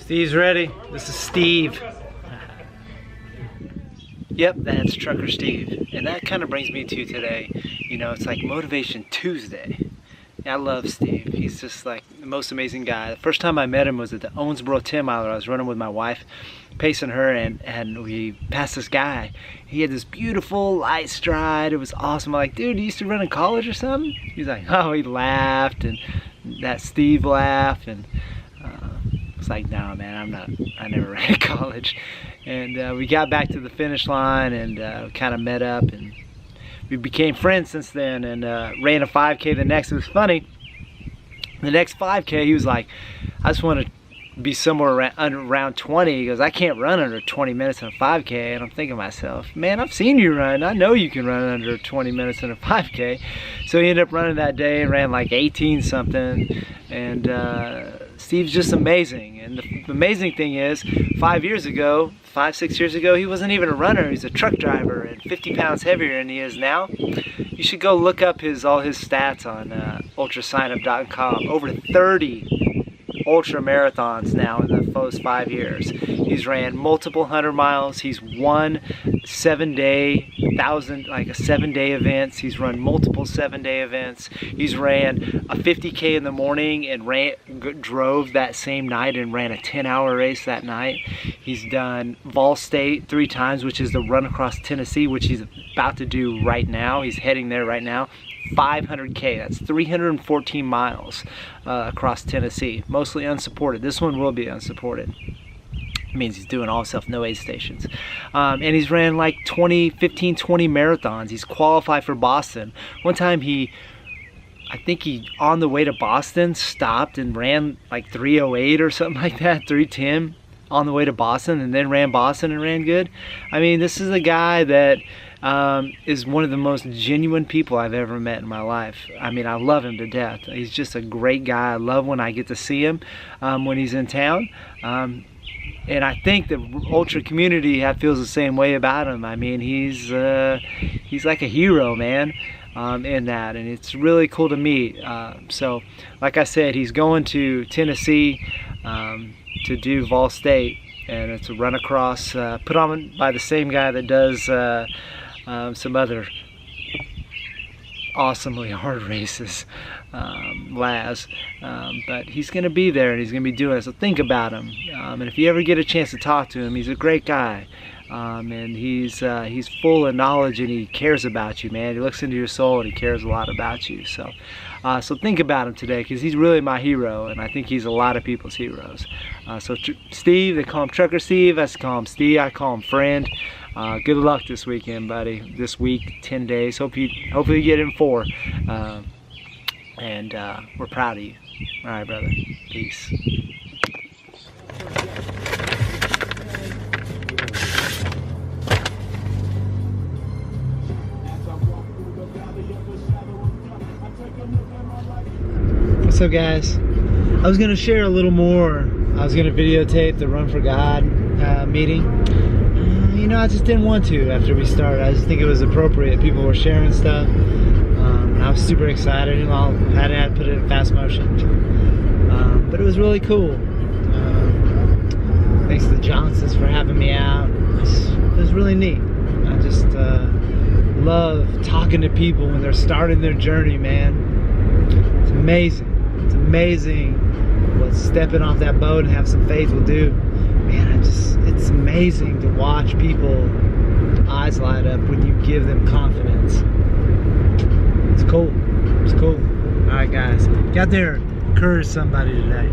Steve's ready. This is Steve. Yep, that's Trucker Steve. And that kind of brings me to today. You know, it's like Motivation Tuesday. I love Steve. He's just like the most amazing guy. The first time I met him was at the Owensboro 10 miler. I was running with my wife, pacing her, and we passed this guy. He had this beautiful light stride. It was awesome. I'm like, dude, you used to run in college or something? He's like, oh, he laughed, and that Steve laugh, and it's like, no, man, I never ran in college. And we got back to the finish line and kind of met up, and we became friends since then, and ran a 5K the next. It was funny. The next 5K, he was like, I just want to be somewhere around 20. He goes, I can't run under 20 minutes in a 5K. And I'm thinking to myself, man, I've seen you run. I know you can run under 20 minutes in a 5K. So he ended up running that day and ran like 18 something. And Steve's just amazing. And the amazing thing is, 5, 6 years ago, he wasn't even a runner. He's a truck driver and 50 pounds heavier than he is now. You should go look up all his stats on ultrasignup.com. Over 30 ultra marathons now in the first 5 years. He's ran multiple 100 miles. He's won 7-day, 7-day events. He's run multiple 7-day events. He's ran a 50K in the morning and drove that same night and ran a 10-hour race that night. He's done Vol State 3 times, which is the run across Tennessee, which he's about to do right now. He's heading there right now. 500K, that's 314 miles across Tennessee, mostly unsupported. This one will be unsupported. It means he's doing all himself, no aid stations. And he's ran like 15, 20 marathons. He's qualified for Boston. One time I think he, on the way to Boston, stopped and ran like 3:08 or something like that, 3:10 on the way to Boston, and then ran Boston and ran good. I mean, this is a guy that is one of the most genuine people I've ever met in my life. I mean, I love him to death. He's just a great guy. I love when I get to see him when he's in town. And I think the ultra community feels the same way about him. I mean, he's like a hero, man, in that, and it's really cool to meet. So, like I said, he's going to Tennessee to do Vol State, and it's a run across, put on by the same guy that does some other awesomely hard races, Laz, but he's going to be there and he's going to be doing it, so think about him. And if you ever get a chance to talk to him, he's a great guy, and he's full of knowledge, and he cares about you, man. He looks into your soul and he cares a lot about you. So so think about him today, because he's really my hero, and I think he's a lot of people's heroes. So Steve, they call him Trucker Steve. I call him Steve. I call him friend. Good luck this weekend, buddy. This week, 10 days. Hopefully you get in 4. And we're proud of you. All right, brother. Peace. What's up, guys? I was gonna share a little more. I was gonna videotape the Run for God meeting. You know, I just didn't want to after we started. I just think it was appropriate. People were sharing stuff. I was super excited, and I had to put it in fast motion. But it was really cool. Thanks to the Johnsons for having me out. It was really neat. I just love talking to people when they're starting their journey, man. It's amazing. It's amazing what stepping off that boat and have some faith will do. Man, it's amazing to watch people eyes light up when you give them confidence. It's cool. It's cool. All right, guys, get out there, encourage somebody today.